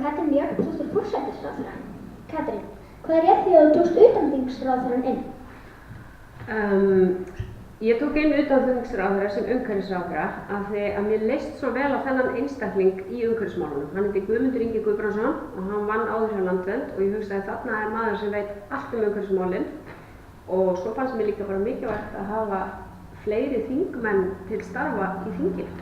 Katrín Jakobsdóttir forsætisráðherra. Katrín, hvað rétt því að þú tókst utanþingsráðherrann inn? Ég tók inn utanþingsráðherra sem umhverfisráðherra af því að mér leist svo vel á þennan einstakling í umhverfismálunum. Hann heitir Guðmundur Ingi Guðbrandsson og hann vann áður hjá Landvernd og ég hugsaði að þarna er maður sem veit allt umhverfismálin og svo fannst mér líka bara mikilvægt að hafa fleiri þingmenn til starfa í þinginu.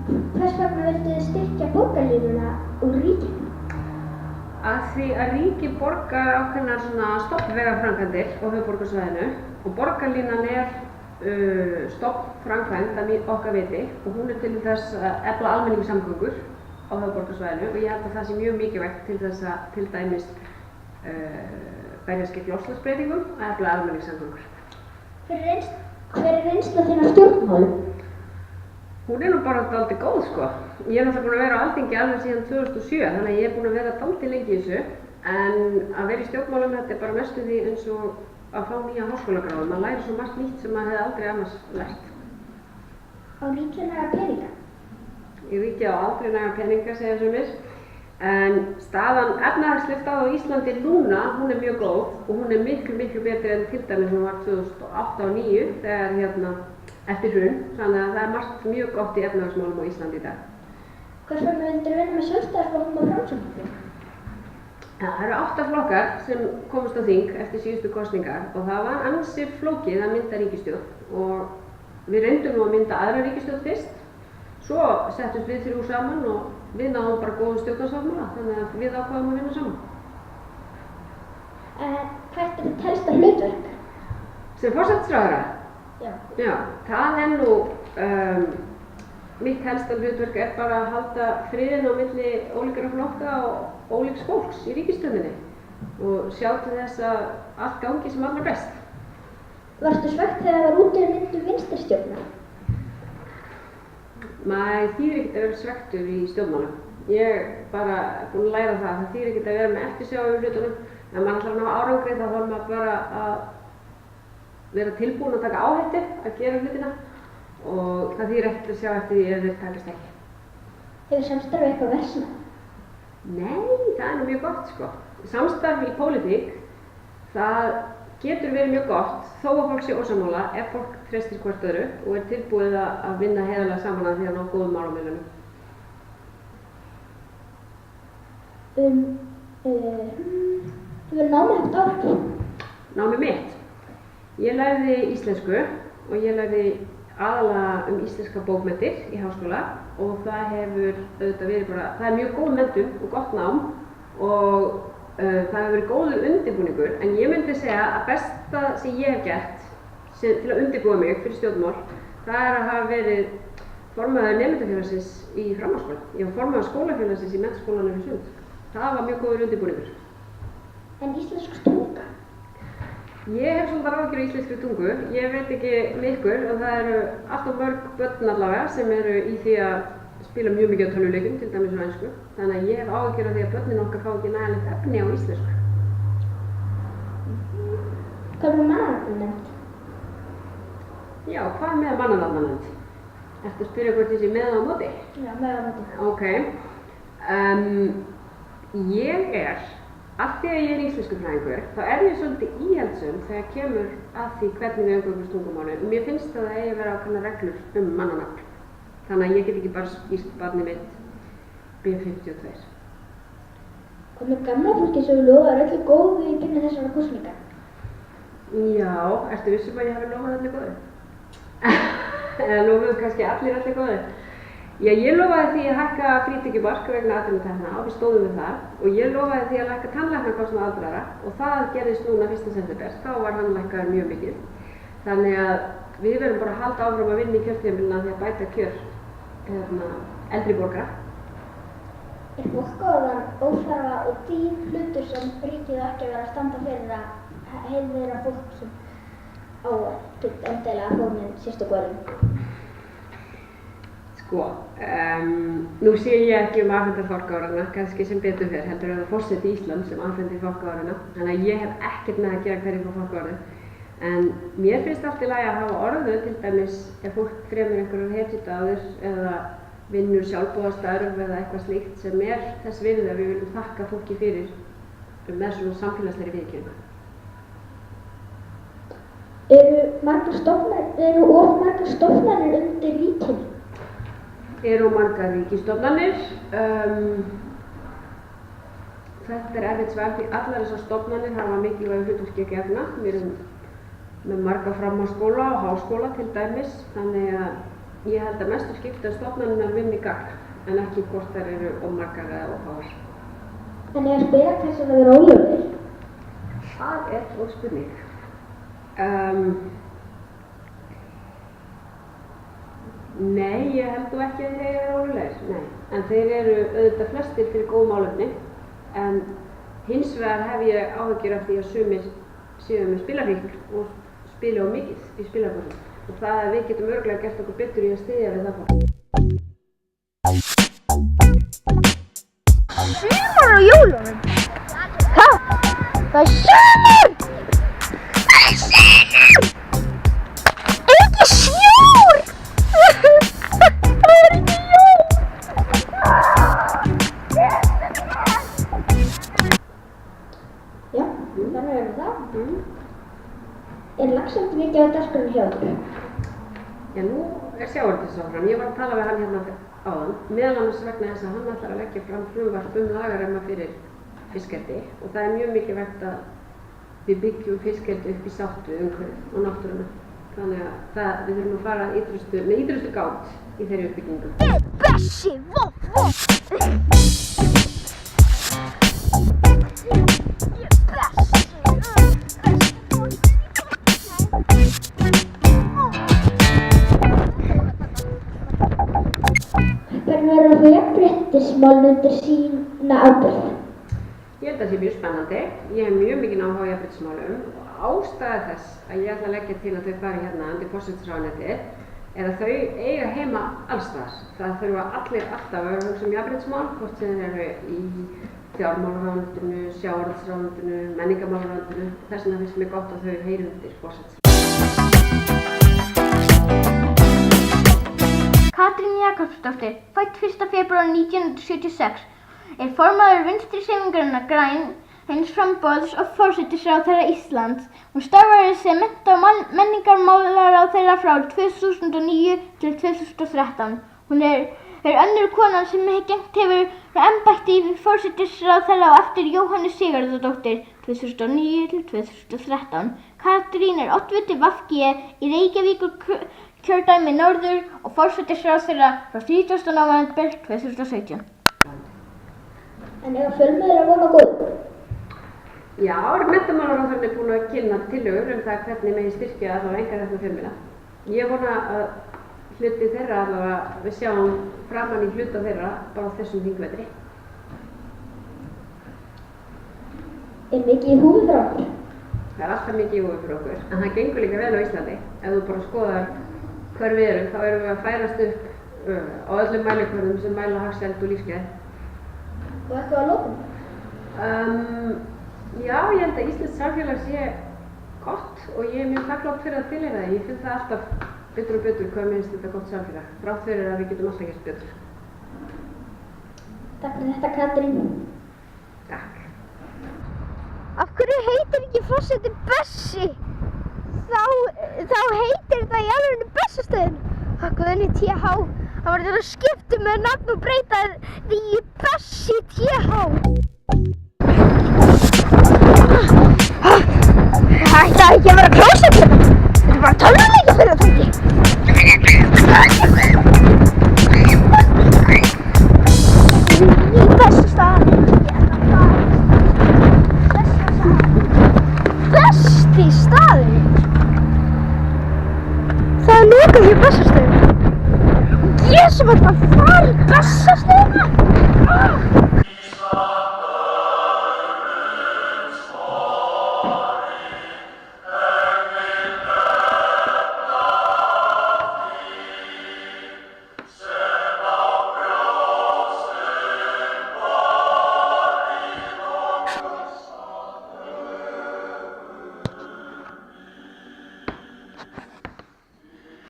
Hvers vegna viltu þið styrkja borgarlínuna úr ríkinu? Af því að ríkið borgar ákveðnar stofnvegaframkvæmdir á höfuðborgarsvæðinu og borgarlínan er stofnframkvæmd að okkar viti og hún er til þess að efla almenningssamgöngur á höfuðborgarsvæðinu og ég held að það sé mjög mikilvægt til þess að til dæmis berjast gegn loftslagsbreytingum að efla almenningssamgöngur. Hver er reynsla þín af stjórnmálum? Hún er nú bara dálítið góð sko. Ég er náttúrulega búin að vera á Alþingi alveg síðan 2007 þannig að ég er búin að vera dálítið lengi í þessu en að vera í stjórnmálum þetta er bara mestu því eins og að fá nýja háskólagráðu. Man lærir svo margt nýtt sem maður hefði aldrei annars lært. Á ríkið næga peninga? Í ríkið á aldrei næga peninga segja sumir en efnahagsleg staða á Íslandi núna hún er mjög góð og hún er miklu betri en til dæmis hún var 2008 og 2009 þegar eftir hrun, þannig að það er margt mjög gott í efnahagsmálum á Íslandi í dag. Hvers vegna vildirðu vinna með Sjálfstæðisflokknum og Framsóknarflokknum? Það eru 8 flokkar sem komust á þing eftir síðustu kosningar og það var ansi flókið að mynda ríkisstjórn og við reyndum nú að mynda aðra ríkisstjórn fyrst, svo settust við 3 saman og við náðum bara góðum stjórnarsáttmála, þannig að við ákváðum að vinna saman. Hvert er þitt helsta hlutverk? Sem forsætisráðherra? Já, það er nú, mitt helsta hlutverk er bara að halda friðinn á milli ólíkra flokka og ólíks fólks í ríkisstjórninni og sjá til þess að allt gangi sem allra best. Varstu svekkt þegar það var útnefndur vinstristjórnar? Maður þýðir ekkert að vera svekktur í stjórnmálum. Ég er bara búin að læra það þýðir ekkert að vera með eftirsjá yfir hlutunum en maður ætlar að ná árangri þá þarf maður bara að vera tilbúin að taka áhættu að gera hlutina og það þýðir ekkert að sjá eftir því ef þeir takast ekki. Hefur samstarfið eitthvað versnað? Nei, það er nú mjög gott sko. Samstarf í pólitík, það getur verið mjög gott þó að fólk sé ósammála ef fólk treystir hvort öðru og er tilbúið að vinna heiðarlega saman að því að ná góðum málamiðlunum. Hefur námið haft áhrif? Námið mitt? Ég lærði íslensku og ég lærði aðalega íslenska bókmenntir í háskóla og það hefur auðvitað verið bara, það er mjög góð menntun og gott nám og það hefur verið góður undirbúningur en ég myndi segja að besta sem ég hef gert til að undirbúa mig fyrir stjórnmál það er að hafa verið formaður nemendafélagsins í framhaldsskóla. Ég var formaður skólafélagsins í menntaskólanum í Sund. Það var mjög góður undirbúningur. En íslensk tunga? Ég hef svolítið áhyggjur í íslenskri tungu. Ég veit ekki með ykkur en það eru alltaf mörg börn allavega sem eru í því að spila mjög mikið á tölvuleikjum, til dæmis á ensku. Þannig að ég hef áhyggjur af því að börnin okkar fá ekki nægilegt efni á íslensku. Hvað er mannanafnanefnd? Já, hvað er með mannanafnanefnd? Ertu að spyrja hvort ég sé með á móti? Já, með á móti. Ok. Ég er af því að ég er íslenskufræðingur, þá er ég svolítið íhaldssöm þegar kemur að því hvernig við umgöngumst tungumálið og mér finnst það eigi að vera ákveðnar reglur mannanafn. Þannig að ég get ekki bara skýrt barnið mitt B52. Hvað með gamla fólki sem lofaði öllu góðu í byrjun þessara kosninga? Já, ertu vissum að ég hafi lofað öllu góðu? Eða lofuðu kannski allir öllu góðu? Já, ég lofaði því að hækka frítekjumark vegna atvinnutekna og við stóðum við það og ég lofaði því að lækka tannlæknakostnað aldraðra og það gerðist núna 1. september, þá var hann lækkaður mjög mikið. Þannig að við verðum bara að halda áfram að vinna í kjörtímabilinu því að bæta kjör eldri borgara. Er fólk á að óþarfa og dýr hlutur sem ríkið ekki vera að standa fyrir að heiðra fólk sem á ekkert endilega að fá með sérstöku verðlaun? Sko, nú sé ég ekki afhenda fálkaorðuna, kannski sem betur fer, heldur það forseti Íslands sem afhendi fálkaorðuna, þannig að ég hef ekkert með að gera hverju fá fálkaorðu. En mér finnst allt í lagi að hafa orðu, til dæmis ef fólk fremur einhverjar hetjudáðir eða vinnur sjálfboðastörf eða eitthvað slíkt sem þess virði að við viljum þakka fólki fyrir með svona samfélagslegri viðurkenningu. Eru of margar stofnanir undir ríkinu? Eru margar ríkisstofnanir. Þetta erfitt svar því allar þessar stofnanir hafa mikilvægu hlutverki að gegna. Við erum með marga framhaldsskóla og háskóla til dæmis, þannig að ég held að mestu skipta stofnanirnar vinni gagn, en ekki hvort þær eru of margar eða of fáar. En ég spyr hvers vegna þeir eru ólöglegir? Það góð spurning. Nei, ég held nú ekki að þeir eru ólöglegir, nei. En þeir eru auðvitað flestir fyrir góð málefni, en hins vegar hef ég áhyggjur af því að sumir séu með spilafíkn og spili of mikið í spilabörnum. Og það að við getum örugglega gert okkur betur í að styðja við það fólk. Sumar á jólunum? Ha? Það er sumar! Það er sumar! Ekki sjór! Það er ekki jól! Já, þannig er það. Er laxeldi mikið á dagskránni hjá þér? Já, nú sjávarútvegsráðherrann. Ég var að tala við hann hérna áðan, meðal annars vegna þess að hann ætlar að leggja fram frumvarp lagaramma fyrir fiskeldi og það er mjög mikilvægt að við byggjum fiskeldi upp í sátt við umhverfið og náttúruna. Þannig að við þurfum að fara með ýtrustu gát í þeirri uppbyggingu. Bessi, voff, voff! Hvernig verður það jafnréttismál undir sína ábyrgð? Ég held að það sé mjög spennandi. Ég hef mjög mikinn áhuga á jafnréttismálum og ástæða þess að ég ætla að leggja til að þau fari hérna undir forsætisráðuneytið er að þau eiga heima alls staðar. Það þurfa allir alltaf að vera hugsa jafnréttismál, hvort sem þeir eru í fjármálaráðuneytinu, sjávarútvegsráðuneytinu, menningarmálaráðuneytinu. Þess vegna finnst mér gott að þau heyri undir forsætisráðuneytið. Katrín Jakobsdóttir, fædd 1. febrúar 1976, er formaður Vinstri-hreyfingarinnar Græns framboðs og forsætisráðherra Íslands. Hún starfaði sem mennta- og menningarmálaráðherra frá 2009 til 2013. Hún er önnur konan sem gegnt hefur embætti forsætisráðherra á eftir Jóhönnu Sigurðardóttur 2009 til 2013. Katrín er oddviti VG í Reykjavíkurkjördæmi norður og forsætisráðherra frá 30. nóvember 2017. En eiga fjölmiðlar von á góðu? Já, menntamálaráðherrann er búinn að kynna tillögur það hvernig megi styrkja allavega einkarekna fjölmiðla. Ég vona að hluti þeirra allavega við sjáum framan í hluta þeirra bara á þessum þingvetri. Er mikið í húfi fyrir okkur? Það er alltaf mikið í húfi fyrir okkur, en það gengur líka vel á Íslandi. Ef þú bara skoðar hver við erum, þá erum við að færast upp á öllum mælikvörðum sem mæla hagsæld og lífsgæði. Og eitthvað að lokum? Já, ég held að íslenskt samfélag sé gott og ég er mjög þakklát fyrir að tilheyra það. Ég finn það alltaf betur og betur hvað mér finnst þetta gott samfélag, þrátt fyrir að við getum alltaf gert betur. Takk fyrir þetta, Katrín. Takk. Af hverju heitir ekki forseti Bessi? Þá heitir það í alvörinu Bessastöðin. Hakkuðinni TH. Það var þetta að skipta með nafn og breyta því í Bessi TH. Það ætti ekki að vera klósett hérna. Þetta er bara tölvuleikja fyrir það ekki. Í Bessastað. Besti staður. Það er lokað hér Bessastöðin. Ég sem ætla að fara í Bessastöðina.